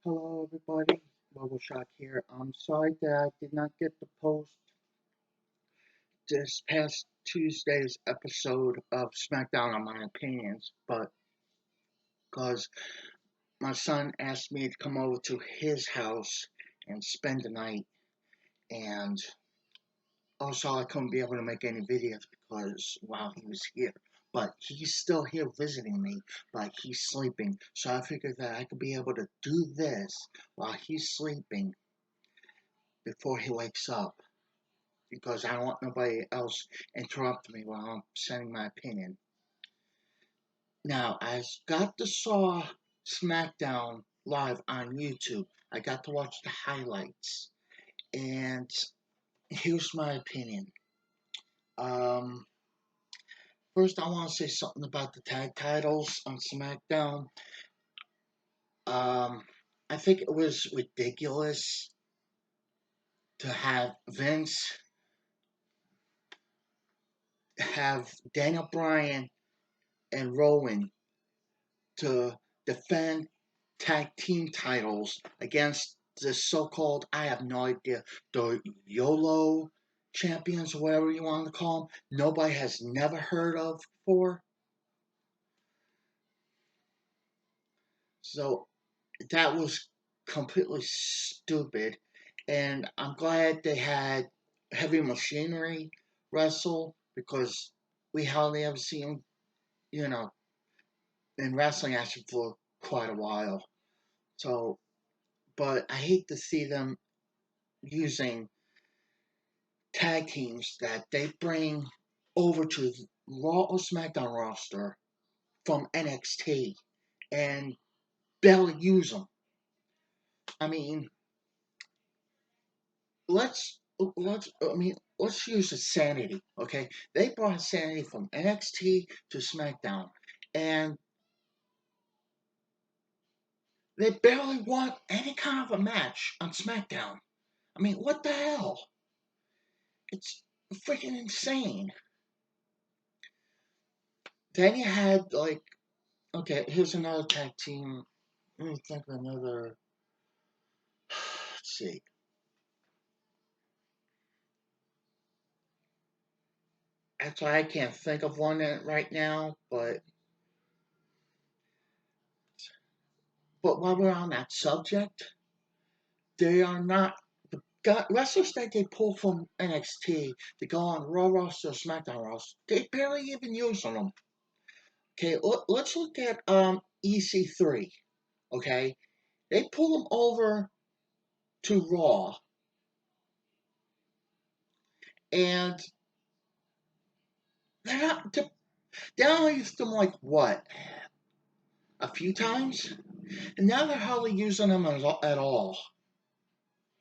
Hello everybody, Bubble Shock here. I'm sorry that I did not get to post this past Tuesday's episode of Smackdown on my opinions, but because my son asked me to come over to his house and spend the night, and also I couldn't be able to make any videos because while he was here. But he's still here visiting me, but he's sleeping. So I figured that I could be able to do this while he's sleeping before he wakes up, because I don't want nobody else interrupt me while I'm saying my opinion. Now, I got to saw SmackDown live on YouTube. I got to watch the highlights, and here's my opinion. Um, First, I want to say something about the tag titles on SmackDown. Um, I think it was ridiculous to have Vince have Daniel Bryan and Rowan to defend tag team titles against the so-called, I have no idea, the YOLO champions, or whatever you want to call them. Nobody has never heard of before. So that was completely stupid. And I'm glad they had Heavy Machinery wrestle, because we hardly ever see them, you know, in wrestling action for quite a while. So, but I hate to see them using tag teams that they bring over to Raw or SmackDown roster from NXT and barely use them. I mean, let's use the Sanity. Okay, they brought Sanity from NXT to SmackDown, and they barely won any kind of a match on SmackDown. I mean, what the hell? It's freaking insane. Then you had, like, okay, here's another tag team. Let me think of another. Let's see. Actually, I can't think of one right now, but while we're on that subject, they are not the wrestlers that they pull from NXT to go on Raw roster, SmackDown roster. They barely even use them. Okay, let's look at EC3. Okay, they pull them over to Raw, and they're not. They only used them like what, a few times, and now they're hardly using them at all.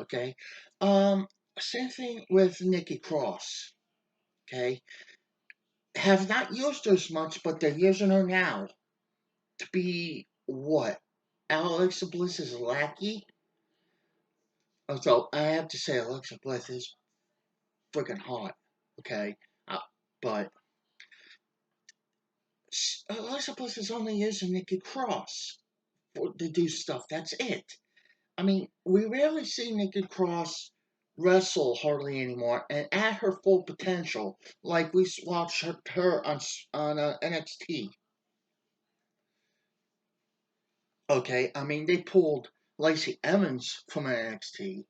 Okay, um, same thing with Nikki Cross. Okay, have not used her as much, but they're using her now to be what? Alexa Bliss's lackey? So I have to say, Alexa Bliss is freaking hot. Okay, but Alexa Bliss is only using Nikki Cross to do stuff. That's it. I mean, we rarely see Nikki Cross wrestle hardly anymore and at her full potential, like we watched her on NXT. Okay, I mean, they pulled Lacey Evans from NXT,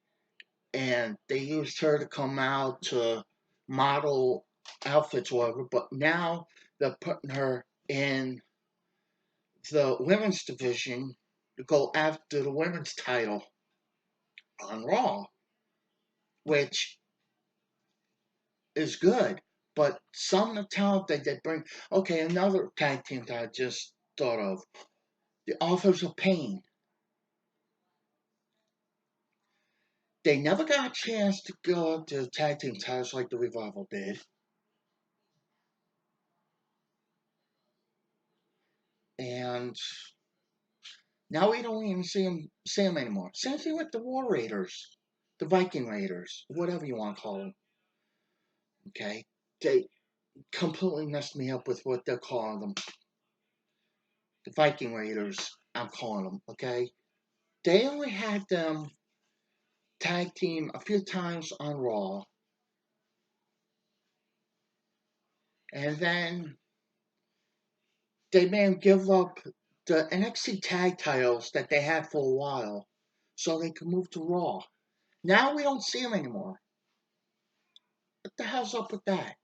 and they used her to come out to model outfits or whatever, but now they're putting her in the women's division to go after the women's title on Raw, which is good. But some of the talent that they bring, okay, another tag team that I just thought of, the Authors of Pain. They never got a chance to go up to the tag team titles like the Revival did. And now we don't even see them anymore. Same thing with the War Raiders, the Viking Raiders, whatever you want to call them. Okay, they completely messed me up with what they're calling them. The Viking Raiders, I'm calling them. Okay, they only had them tag team a few times on Raw, and then they made them give up the NXT tag titles that they had for a while so they could move to Raw. Now we don't see them anymore. What the hell's up with that?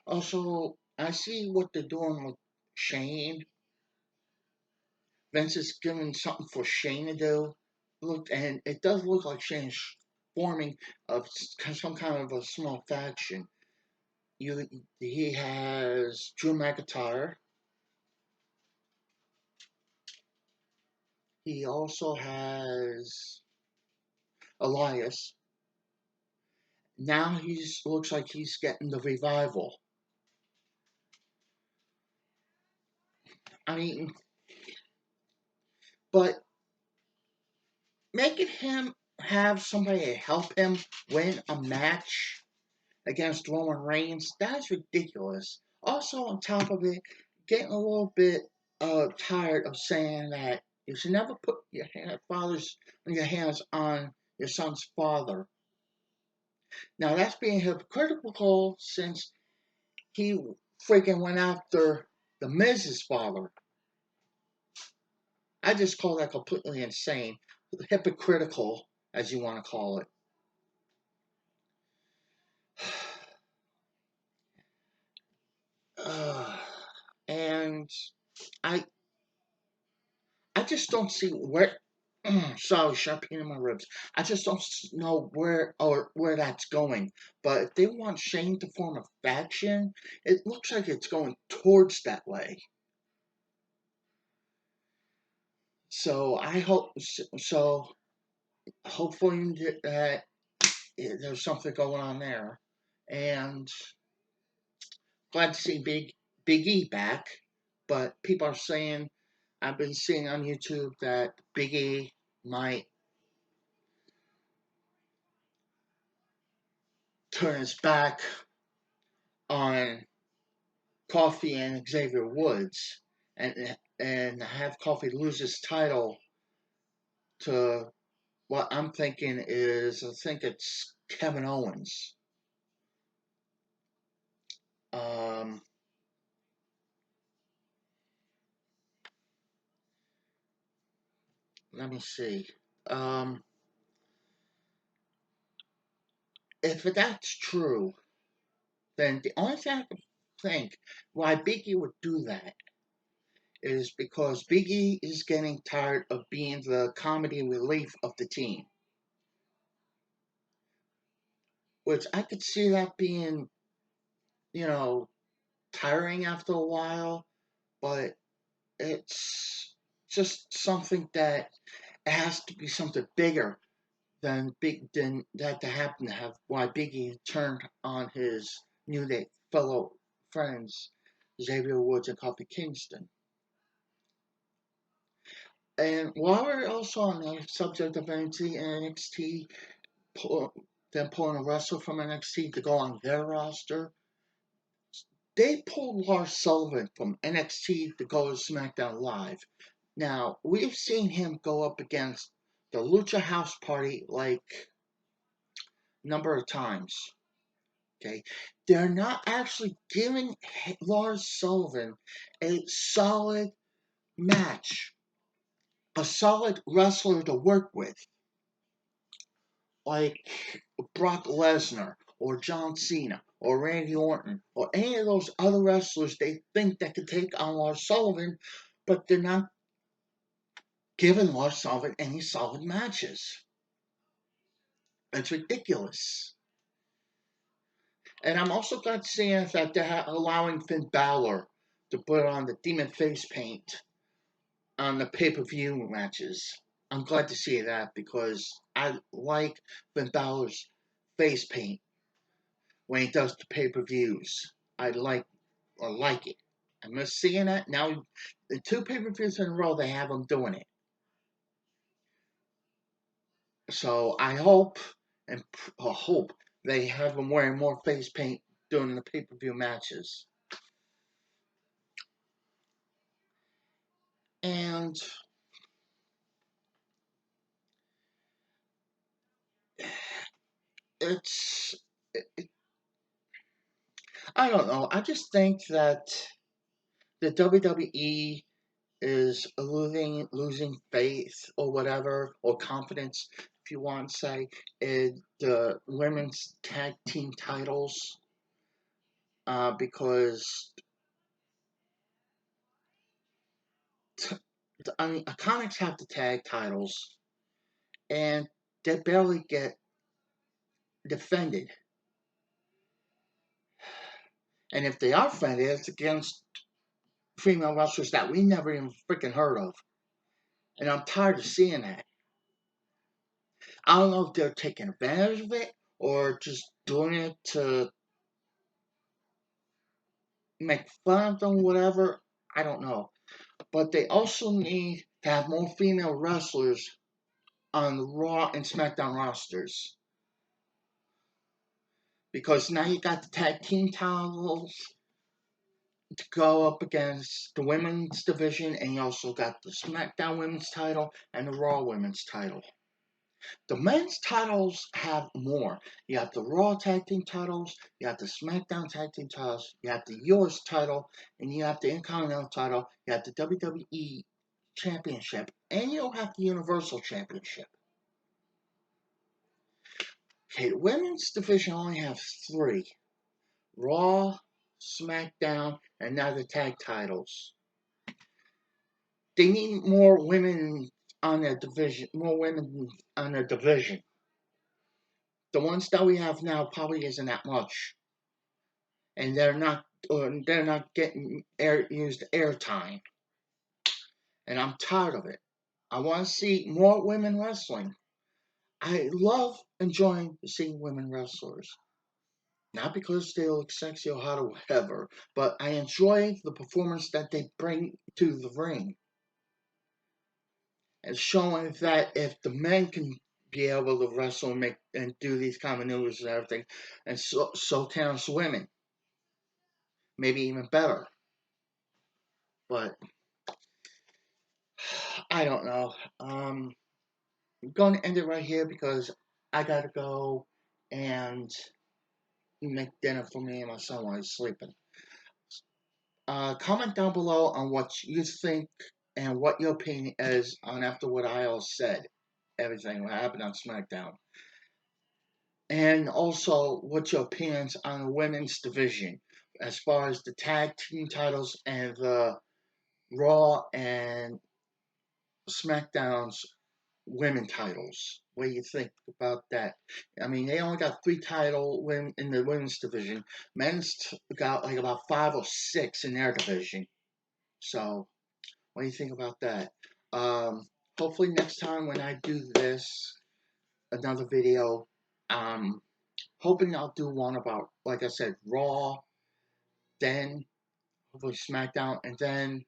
Also, I see what they're doing with Shane. Vince is giving something for Shane to do. Look, and it does look like Shane's forming of some kind of a small faction. He has Drew McIntyre. He also has Elias. Now he's looks like he's getting the revival. I mean, but making him have somebody to help him win a match against Roman Reigns, that's ridiculous. Also, on top of it, getting a little bit tired of saying that you should never put your hands on your son's father. Now that's being hypocritical since he freaking went after the Miz's father. I just call that completely insane, hypocritical, as you want to call it. And I I just don't see where. Sorry, sharp pain in my ribs. I just don't know where that's going. But if they want Shane to form a faction, it looks like it's going towards that way. So I hope so. Hopefully that there's something going on there, and glad to see Big E back. But people are saying I've been seeing on YouTube that Big E might turn his back on Coffee and Xavier Woods, and have Coffee lose his title to what I'm thinking is I think it's Kevin Owens. Um, Let me see. Um, if that's true, then the only thing I can think why Biggie would do that is because Biggie is getting tired of being the comedy relief of the team, which I could see that being, you know, tiring after a while, but it's just something that it has to be something bigger than that to happen to have why Biggie turned on his new day fellow friends Xavier Woods and Kofi Kingston. And while we're also on the subject of NXT and NXT, them pulling a wrestler from NXT to go on their roster, they pulled Lars Sullivan from NXT to go to SmackDown Live. Now, we've seen him go up against the Lucha House Party like a number of times. Okay, they're not actually giving Lars Sullivan a solid match, a solid wrestler to work with, like Brock Lesnar or John Cena or Randy Orton or any of those other wrestlers they think that could take on Lars Sullivan, but they're not giving Lars Sullivan any solid matches. It's ridiculous. And I'm also glad seeing that they're allowing Finn Balor to put on the demon face paint on the pay-per-view matches. I'm glad to see that because I like Finn Balor's face paint when he does the pay-per-views. I like it. I miss seeing that. Now, the two pay-per-views in a row, they have him doing it. So I hope and hope they have him wearing more face paint during the pay-per-view matches. and it's, I don't know. I just think that the WWE is losing faith or whatever, or confidence, if you want to say, in the women's tag team titles, because I mean, Iconics have the tag titles, and they barely get defended. And if they are defended, it's against female wrestlers that we never even freaking heard of. And I'm tired of seeing that. I don't know if they're taking advantage of it or just doing it to make fun of them, whatever. I don't know. But they also need to have more female wrestlers on the Raw and SmackDown rosters. Because now you got the tag team titles to go up against the women's division, and you also got the SmackDown women's title and the Raw women's title. The men's titles have more. You have the Raw tag team titles, you have the SmackDown tag team titles, you have the US title, and you have the Intercontinental title, you have the WWE Championship, and you have the Universal Championship. Okay, the women's division only has three: Raw, SmackDown, and now the tag titles. They need more women on their division. More women on their division. The ones that we have now probably isn't that much, and they're not getting used airtime, and I'm tired of it. I want to see more women wrestling. I love enjoying seeing women wrestlers. Not because they look sexy or hot or whatever, but I enjoy the performance that they bring to the ring. And showing that if the men can be able to wrestle and make and do these kind of maneuvers and everything, and so can us women. Maybe even better. But I don't know. I'm going to end it right here because I gotta go and make dinner for me and my son while he's sleeping. Comment down below on what you think and what your opinion is on after what I all said. Everything what happened on SmackDown. And also, what's your opinions on the women's division as far as the tag team titles and the Raw and SmackDown's women titles? What do you think about that? I mean, they only got 3 title women in the women's division. Men's got like about 5 or 6 in their division. So, what do you think about that? Hopefully next time when I do this, another video, hoping I'll do one about, like I said, Raw, then hopefully SmackDown, and then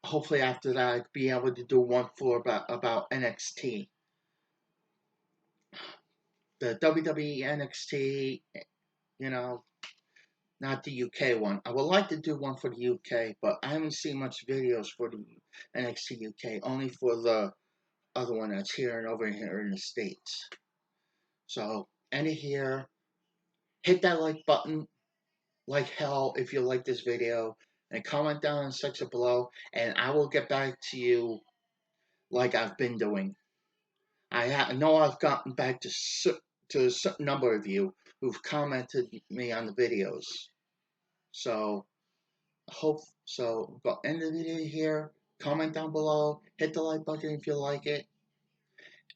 hopefully after that I'd be able to do one for about NXT. The WWE NXT, you know, not the UK one. I would like to do one for the UK, but I haven't seen much videos for the NXT UK, only for the other one that's here and over here in the States. So, end it here. Hit that like button like hell if you like this video, and comment down in the section below, and I will get back to you like I've been doing. I know I've gotten back to a certain number of you who've commented me on the videos. So, go end the video here. Comment down below. Hit the like button if you like it.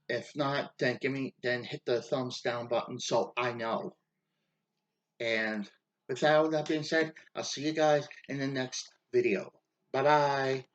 If not, then hit the thumbs down button so I know. And with all that being said, I'll see you guys in the next video. Bye bye.